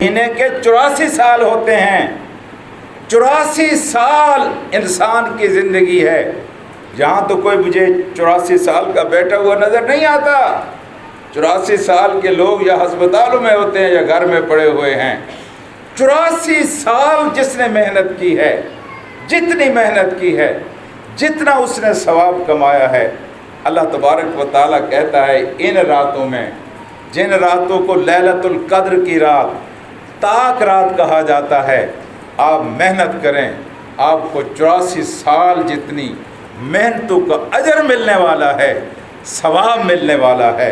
مہینے کے 84 سال ہوتے ہیں۔ 84 سال انسان کی زندگی ہے۔ یہاں تو کوئی مجھے 84 سال کا بیٹھا ہوا نظر نہیں آتا۔ 84 سال کے لوگ یا ہسپتالوں میں ہوتے ہیں یا گھر میں پڑے ہوئے ہیں۔ 84 سال جس نے محنت کی ہے، جتنی محنت کی ہے، جتنا اس نے ثواب کمایا ہے، اللہ تبارک و تعالیٰ کہتا ہے ان راتوں میں، جن راتوں کو لیلۃ القدر کی رات، تاک رات کہا جاتا ہے، آپ محنت کریں، آپ کو 84 سال جتنی محنتوں کا اجر ملنے والا ہے، ثواب ملنے والا ہے۔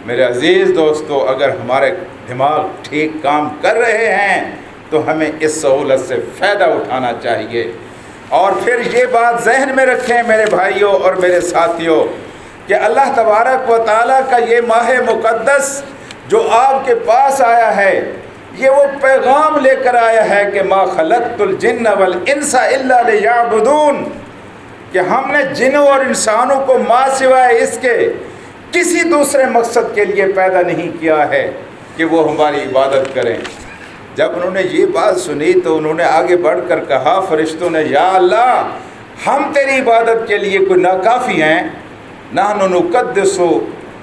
میرے عزیز دوستو، اگر ہمارے دماغ ٹھیک کام کر رہے ہیں تو ہمیں اس سہولت سے فائدہ اٹھانا چاہیے۔ اور پھر یہ بات ذہن میں رکھیں میرے بھائیوں اور میرے ساتھیوں کہ اللہ تبارک و تعالیٰ کا یہ ماہ مقدس جو آپ کے پاس آیا ہے، یہ وہ پیغام لے کر آیا ہے کہ ما خلقت الجن والانس الا لیعبدون، کہ ہم نے جنوں اور انسانوں کو ما سوائے اس کے کسی دوسرے مقصد کے لیے پیدا نہیں کیا ہے کہ وہ ہماری عبادت کریں۔ جب انہوں نے یہ بات سنی تو انہوں نے آگے بڑھ کر کہا، فرشتوں نے، یا اللہ، ہم تیری عبادت کے لیے کوئی ناکافی ہیں؟ نحن نقدس،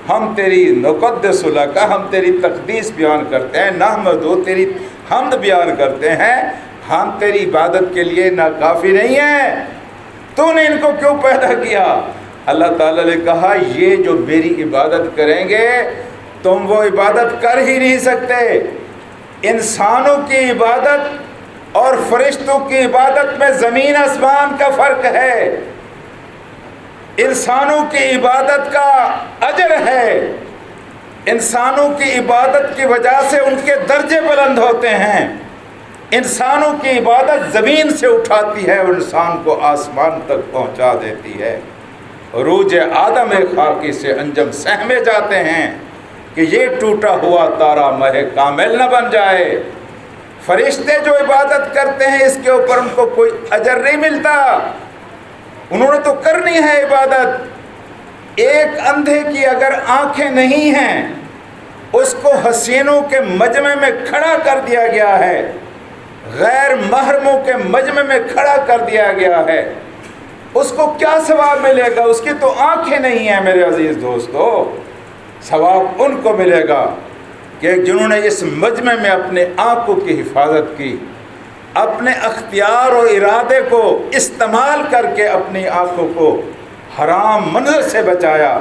ہم تیری نقدس لک، ہم تیری تقدیس بیان کرتے ہیں، نحمد، تیری حمد بیان کرتے ہیں، ہم تیری عبادت کے لیے ناکافی نہیں ہیں، تو نے ان کو کیوں پیدا کیا؟ اللہ تعالیٰ نے کہا، یہ جو میری عبادت کریں گے تم وہ عبادت کر ہی نہیں سکتے۔ انسانوں کی عبادت اور فرشتوں کی عبادت میں زمین آسمان کا فرق ہے۔ انسانوں کی عبادت کا اجر ہے، انسانوں کی عبادت کی وجہ سے ان کے درجے بلند ہوتے ہیں۔ انسانوں کی عبادت زمین سے اٹھاتی ہے اور انسان کو آسمان تک پہنچا دیتی ہے۔ عروج آدم خاکی سے انجم سہمے جاتے ہیں کہ یہ ٹوٹا ہوا تارا مہ کامل نہ بن جائے۔ فرشتے جو عبادت کرتے ہیں اس کے اوپر ان کو کوئی اجر نہیں ملتا، انہوں نے تو کرنی ہے عبادت۔ ایک اندھے کی اگر آنکھیں نہیں ہیں، اس کو حسینوں کے مجمع میں کھڑا کر دیا گیا ہے، غیر محرموں کے مجمع میں کھڑا کر دیا گیا ہے، اس کو کیا ثواب ملے گا؟ اس کی تو آنکھیں نہیں ہیں میرے عزیز دوستو۔ ثواب ان کو ملے گا کہ جنہوں نے اس مجمع میں اپنے آنکھوں کی حفاظت کی، اپنے اختیار و ارادے کو استعمال کر کے اپنی آنکھوں کو حرام منظر سے بچایا،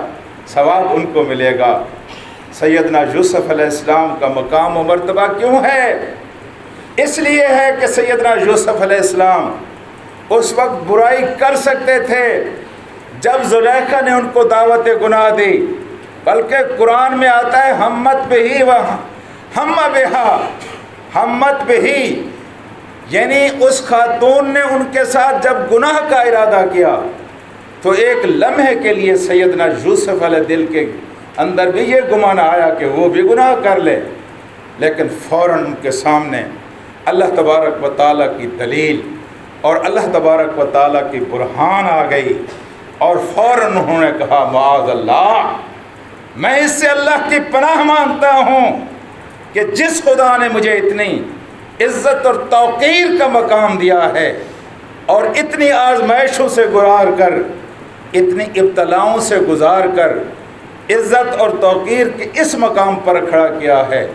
ثواب ان کو ملے گا۔ سیدنا یوسف علیہ السلام کا مقام و مرتبہ کیوں ہے؟ اس لیے ہے کہ سیدنا یوسف علیہ السلام اس وقت برائی کر سکتے تھے جب زلیخا نے ان کو دعوت گناہ دی، بلکہ قرآن میں آتا ہے ہمت بہی و ہم بہا، ہمت بہی، یعنی اس خاتون نے ان کے ساتھ جب گناہ کا ارادہ کیا تو ایک لمحے کے لیے سیدنا یوسف علیہ دل کے اندر بھی یہ گمان آیا کہ وہ بھی گناہ کر لے، لیکن فوراً ان کے سامنے اللہ تبارک و تعالیٰ کی دلیل اور اللہ تبارک و تعالیٰ کی برہان آ گئی، اور فوراً انہوں نے کہا، معاذ اللہ، میں اس سے اللہ کی پناہ مانگتا ہوں کہ جس خدا نے مجھے اتنی عزت اور توقیر کا مقام دیا ہے اور اتنی آزمائشوں سے گزار کر، اتنی ابتلاؤں سے گزار کر عزت اور توقیر کے اس مقام پر کھڑا کیا ہے،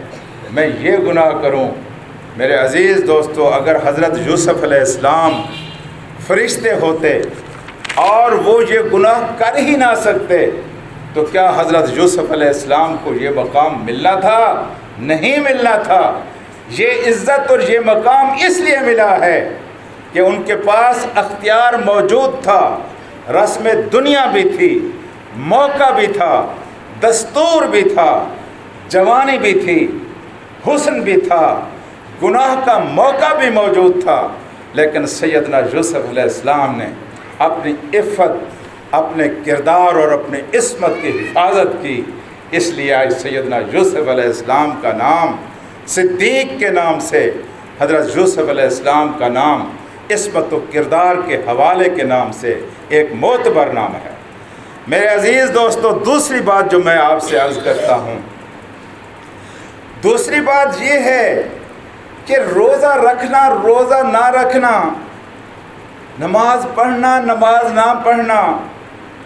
میں یہ گناہ کروں؟ میرے عزیز دوستو، اگر حضرت یوسف علیہ السلام فرشتے ہوتے اور وہ یہ گناہ کر ہی نہ سکتے تو کیا حضرت یوسف علیہ السلام کو یہ مقام ملنا تھا؟ نہیں ملنا تھا۔ یہ عزت اور یہ مقام اس لیے ملا ہے کہ ان کے پاس اختیار موجود تھا، رسم دنیا بھی تھی، موقع بھی تھا، دستور بھی تھا، جوانی بھی تھی، حسن بھی تھا، گناہ کا موقع بھی موجود تھا، لیکن سیدنا یوسف علیہ السلام نے اپنی عفت، اپنے کردار اور اپنے عصمت کی حفاظت کی۔ اس لیے آج سیدنا یوسف علیہ السلام کا نام صدیق کے نام سے، حضرت یوسف علیہ السلام کا نام عصمت و کردار کے حوالے کے نام سے ایک معتبر نام ہے۔ میرے عزیز دوستو، دوسری بات جو میں آپ سے عرض کرتا ہوں، دوسری بات یہ ہے کہ روزہ رکھنا روزہ نہ رکھنا، نماز پڑھنا نماز نہ پڑھنا،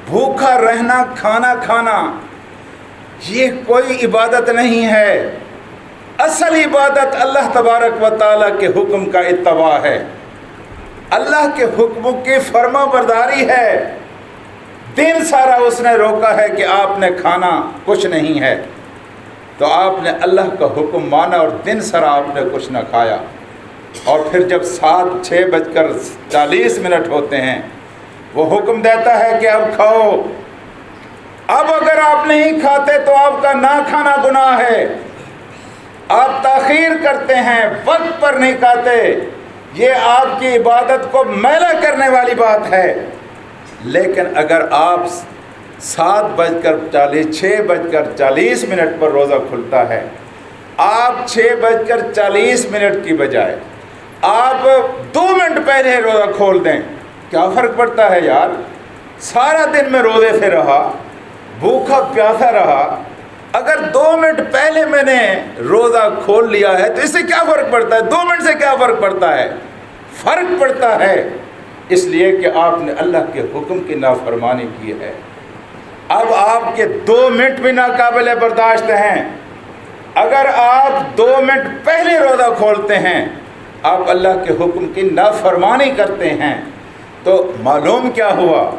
بھوکا رہنا کھانا کھانا، یہ کوئی عبادت نہیں ہے۔ اصل عبادت اللہ تبارک و تعالیٰ کے حکم کا اتباع ہے، اللہ کے حکم کی فرما برداری ہے۔ دن سارا اس نے روکا ہے کہ آپ نے کھانا کچھ نہیں ہے، تو آپ نے اللہ کا حکم مانا اور دن سارا آپ نے کچھ نہ کھایا، اور پھر جب 6:40 ہوتے ہیں وہ حکم دیتا ہے کہ اب کھاؤ۔ اب اگر آپ نہیں کھاتے تو آپ کا نہ کھانا گناہ ہے، آپ تاخیر کرتے ہیں، وقت پر نہیں کھاتے، یہ آپ کی عبادت کو میلا کرنے والی بات ہے۔ لیکن اگر آپ 6:40 پر روزہ کھلتا ہے، آپ 6:40 کی بجائے آپ 2 منٹ پہلے روزہ کھول دیں، کیا فرق پڑتا ہے یار؟ سارا دن میں روزے سے رہا، بھوکا پیاسا رہا، اگر 2 منٹ پہلے میں نے روزہ کھول لیا ہے تو اس سے کیا فرق پڑتا ہے؟ 2 منٹ سے کیا فرق پڑتا ہے؟ فرق پڑتا ہے، اس لیے کہ آپ نے اللہ کے حکم کی نافرمانی کی ہے۔ اب آپ کے 2 منٹ بھی ناقابل برداشت ہیں۔ اگر آپ 2 منٹ پہلے روزہ کھولتے ہیں، آپ اللہ کے حکم کی نافرمانی کرتے ہیں، تو معلوم کیا ہوا؟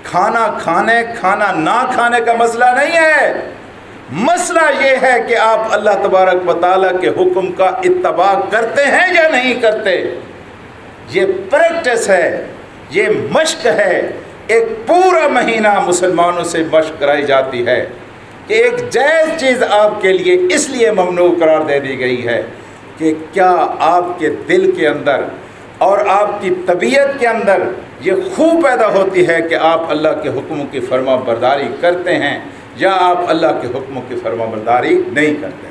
کھانا کھانے کھانا نہ کھانے کا مسئلہ نہیں ہے، مسئلہ یہ ہے کہ آپ اللہ تبارک و تعالیٰ کے حکم کا اتباع کرتے ہیں یا نہیں کرتے۔ یہ پریکٹس ہے، یہ مشق ہے، ایک پورا مہینہ مسلمانوں سے مشق کرائی جاتی ہے کہ ایک جائز چیز آپ کے لیے اس لیے ممنوع قرار دے دی گئی ہے کہ کیا آپ کے دل کے اندر اور آپ کی طبیعت کے اندر یہ خوب پیدا ہوتی ہے کہ آپ اللہ کے حکموں کی فرما برداری کرتے ہیں یا آپ اللہ کے حکموں کی فرما برداری نہیں کرتے۔